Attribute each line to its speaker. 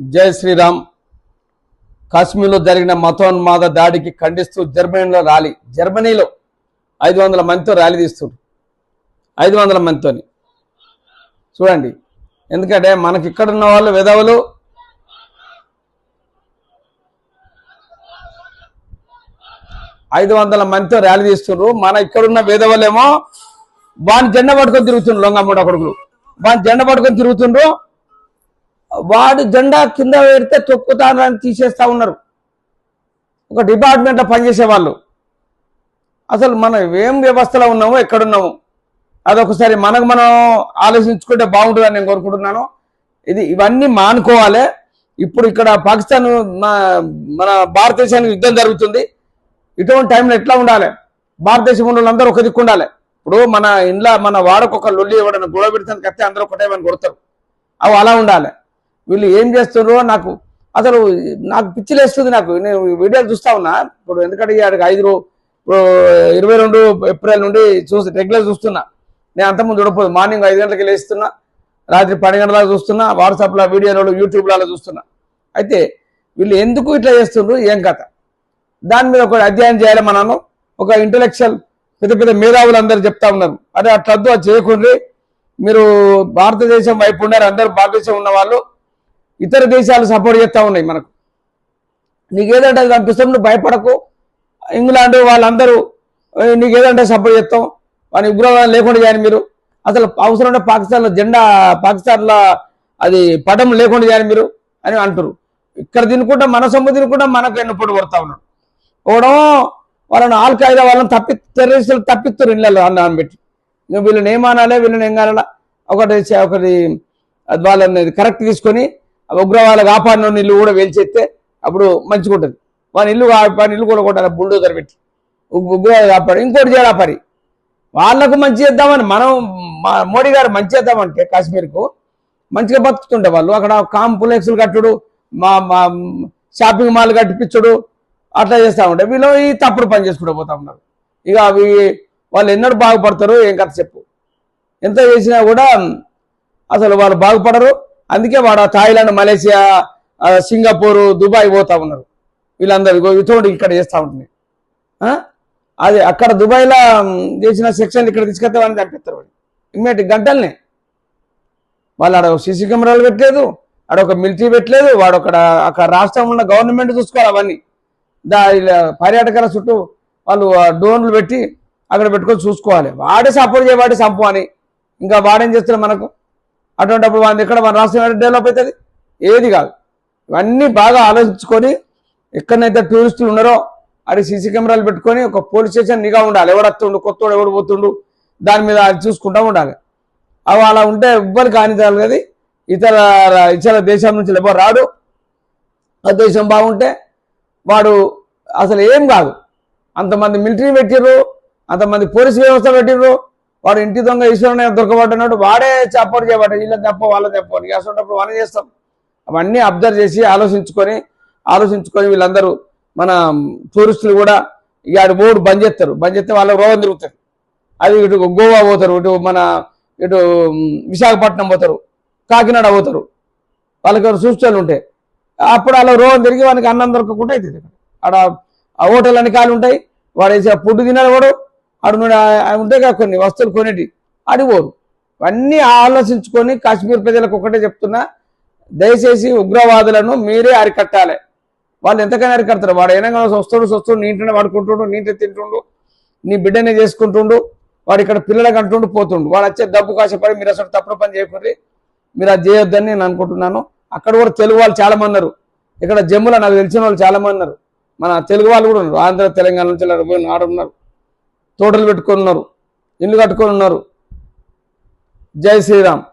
Speaker 1: జై శ్రీరామ్. కాశ్మీర్లో జరిగిన మతోన్మాద దాడికి ఖండిస్తూ జర్మనీలో 500 మందితో ర్యాలీ తీస్తున్నారు. 500 మందితోని చూడండి. ఎందుకంటే మనకి ఇక్కడ ఉన్న వాళ్ళు విధవలు, 500 మందితో ర్యాలీ తీస్తున్నారు. మన ఇక్కడున్న విధవలేమో వాని జెండా పట్టుకొని తిరుగుతుండ్రు. లొంగమ్మడ కొడుకులు వాని జెండా పట్టుకొని తిరుగుతుండ్రు. వాడు జెండా కింద పెడితే తొక్కుతానని తీసేస్తా ఉన్నారు. ఒక డిపార్ట్మెంట్లో పనిచేసే వాళ్ళు. అసలు మనం ఏం వ్యవస్థలో ఉన్నామో ఎక్కడున్నాము అదొకసారి మనం ఆలోచించుకుంటే బాగుంటుందని నేను కోరుకుంటున్నాను. ఇవన్నీ మానుకోవాలి. ఇప్పుడు ఇక్కడ పాకిస్తాన్ మన భారతదేశానికి యుద్ధం జరుగుతుంది. ఇటువంటి టైంలో ఎట్లా ఉండాలి? భారతదేశం ఉన్న వాళ్ళందరూ ఒక దిక్కు ఉండాలి. ఇప్పుడు మన ఇంట్లో మన వాడకు ఒక లొల్లి ఇవ్వడం గొడవ పెడతానికి వస్తే అందరూ ఒకటే మనం కొడతారు. అవి అలా ఉండాలి. వీళ్ళు ఏం చేస్తున్నారో నాకు పిచ్చిలేస్తుంది. నేను వీడియోలు చూస్తా ఉన్నా ఇప్పుడు. ఎందుకంటే 22 ఏప్రిల్ నుండి రెగ్యులర్ చూస్తున్నా. నేను అంతకుముందు చూడకపోదు. మార్నింగ్ 5 గంటలకి లేస్తున్నా, రాత్రి 12 గంటల దాకా చూస్తున్నా. వాట్సాప్లో వీడియోలో యూట్యూబ్లో చూస్తున్నా. అయితే వీళ్ళు ఎందుకు ఇట్లా చేస్తున్నారు, ఏం కథ, దాని మీద ఒక అధ్యయనం చేయాలి. మనము ఒక ఇంటలెక్చువల్ పెద్ద మేధావులు అందరూ చెప్తా ఉన్నారు. అదే అట్లద్దు, అది చేయకుండా మీరు భారతదేశం వైపు ఉన్నారు. అందరూ భారతదేశం ఉన్న వాళ్ళు ఇతర దేశాలు సపోర్ట్ చేస్తూ ఉన్నాయి మనకు. నీకేదంటే అది అనిపిస్తాం, నువ్వు భయపడకు. ఇంగ్లాండ్ వాళ్ళందరూ నీకేదంటే సపోర్ట్ చేస్తాం, వాని ఉగ్రవాదం లేకుండా చేయని మీరు. అసలు అవసరం ఉంటే పాకిస్తాన్లో అది పటం లేకుండా చేయని మీరు అని అంటారు. ఇక్కడ తినుకుంటా మన సొమ్ము తినుకుంటా మనకు ఎన్నుపడి కొడతా ఉన్నాడు. పోవడం వాళ్ళని ఆల్ఖైదా వాళ్ళని టెర్రరిస్టులు తప్పిస్తారు ఇళ్ళలో అన్నాన్ని పెట్టి. వీళ్ళని ఏమనాలి, వీళ్ళని ఏం కానాలా, ఒకటి వాళ్ళని కరెక్ట్ తీసుకొని ఉగ్రవాళ్ళ కాపాడిన ఇల్లు కూడా వేల్చేస్తే అప్పుడు మంచిగా ఉంటుంది. వాని ఇల్లు కూడా కొట్టాలి బుల్డోజర్ పెట్టి. ఉగ్రవాళ్ళు కాపాడు, ఇంకోటి చేయాలి పని. వాళ్ళకు మంచి చేద్దామని మోడీ గారు మంచి చేద్దామంటే కాశ్మీర్కు మంచిగా బతుకుతుంటే వాళ్ళు అక్కడ కాంప్లెక్స్లు కట్టుడు, షాపింగ్ మాల్ కట్టిపించుడు అట్లా చేస్తూ ఉంటే వీళ్ళు ఈ తప్పుడు పని చేసుకుంటూ పోతా ఉన్నారు. ఇక వాళ్ళు ఎన్నడూ బాగుపడతారు, ఏం కథ చెప్పు. ఎంత చేసినా కూడా అసలు వాళ్ళు బాగుపడరు. అందుకే వాడు థాయిలాండ్, మలేషియా, సింగపూర్, దుబాయ్ పోతా ఉన్నారు వీళ్ళందరూ. ఇటువంటి ఇక్కడ చేస్తూ ఉంటుంది. అది అక్కడ దుబాయ్లో చేసిన సెక్షన్లు ఇక్కడ తీసుకెళ్తామని చంపిస్తారు. వాడు ఇమ్మీడియట్ గంటల్ని. వాళ్ళు ఆడ సీసీ కెమెరాలు పెట్టలేదు, ఆడొక మిలిటరీ పెట్టలేదు. వాడు అక్కడ రాష్ట్రం ఉన్న గవర్నమెంట్ చూసుకోవాలి అవన్నీ. పర్యాటకాల చుట్టూ వాళ్ళు డ్రోన్లు పెట్టి అక్కడ పెట్టుకొని చూసుకోవాలి. వాడే సపోర్ట్ చేయవాడే సంపు అని. ఇంకా వాడేం చేస్తారు మనకు? అటువంటిప్పుడు వాళ్ళు ఎక్కడ మన రాష్ట్రం డెవలప్ అవుతుంది? ఏది కాదు. ఇవన్నీ బాగా ఆలోచించుకొని ఎక్కడైతే టూరిస్టులు ఉన్నారో అది సీసీ కెమెరాలు పెట్టుకొని ఒక పోలీస్ స్టేషన్ నిఘా ఉండాలి. ఎవడొస్తుండు, కొత్తోడు ఎవడు పోతుండు, దాని మీద అది చూసుకుంటూ ఉండాలి. అవి అలా ఉంటే ఎవ్వరికి హాని జరగదు. ఇతర దేశం నుంచి ఎవరు రాడు. ఆ దేశం బాగుంటే వాడు అసలు ఏం కాదు. అంతమంది మిలిటరీ పెట్టిర్రు, అంతమంది పోలీసు వ్యవస్థ పెట్టిర్రు. వాడు ఇంటి దొంగ ఈశ్వరుని దొరకబడ్డాడు. వాడే సపోర్ట్ చేయబడ్డ వీళ్ళని తప్ప వాళ్ళని తప్ప అసలు మనం చేస్తాం. అవన్నీ అబ్జర్వ్ చేసి ఆలోచించుకొని వీళ్ళందరూ మన టూరిస్టులు కూడా ఇక బోర్డు బంద్ చేస్తే వాళ్ళకి రోగం తిరుగుతుంది. అది ఇటు గోవా పోతారు, ఇటు విశాఖపట్నం పోతారు, కాకినాడ పోతారు. వాళ్ళకి సూచనలు ఉంటాయి. అప్పుడు అలా రోగం తిరిగి వానికి అన్నం దొరకకుండా అవుతుంది. ఆడ ఆ హోటల్ అన్ని కాలు ఉంటాయి. వాడు వేసే ఫుడ్ తినాలి. వాడు ఉంటాయి కదా కొన్ని వస్తువులు కొనేటి అడిపోరు. ఇవన్నీ ఆలోచించుకొని కాశ్మీర్ ప్రజలకు ఒకటే చెప్తున్నా, దయచేసి ఉగ్రవాదులను మీరే అరికట్టాలి. వాళ్ళు ఎంతకైనా అరికడతారు. వాడు ఏమైనా వస్తుడు నీ ఇంటనే వాడుకుంటుండు, నీ ఇంటి తింటుండు, నీ బిడ్డనే చేసుకుంటుండు. వాడు ఇక్కడ పిల్లలకు అంటుండు పోతుండు. వాడు వచ్చే డబ్బు కాశపడి మీరు అసలు తప్పుడు పని చేయకూడదు, మీరు అది చేయొద్దని నేను అనుకుంటున్నాను. అక్కడ కూడా తెలుగు వాళ్ళు చాలా మంది ఉన్నారు. ఇక్కడ జమ్ములో నాకు తెలిసిన వాళ్ళు చాలా మంది ఉన్నారు. మన తెలుగు వాళ్ళు కూడా ఉన్నారు. ఆంధ్ర తెలంగాణ నుంచి ఆడున్నారు. తోటలు పెట్టుకొని ఉన్నారు, ఇల్లు కట్టుకొని ఉన్నారు. జై శ్రీరామ్.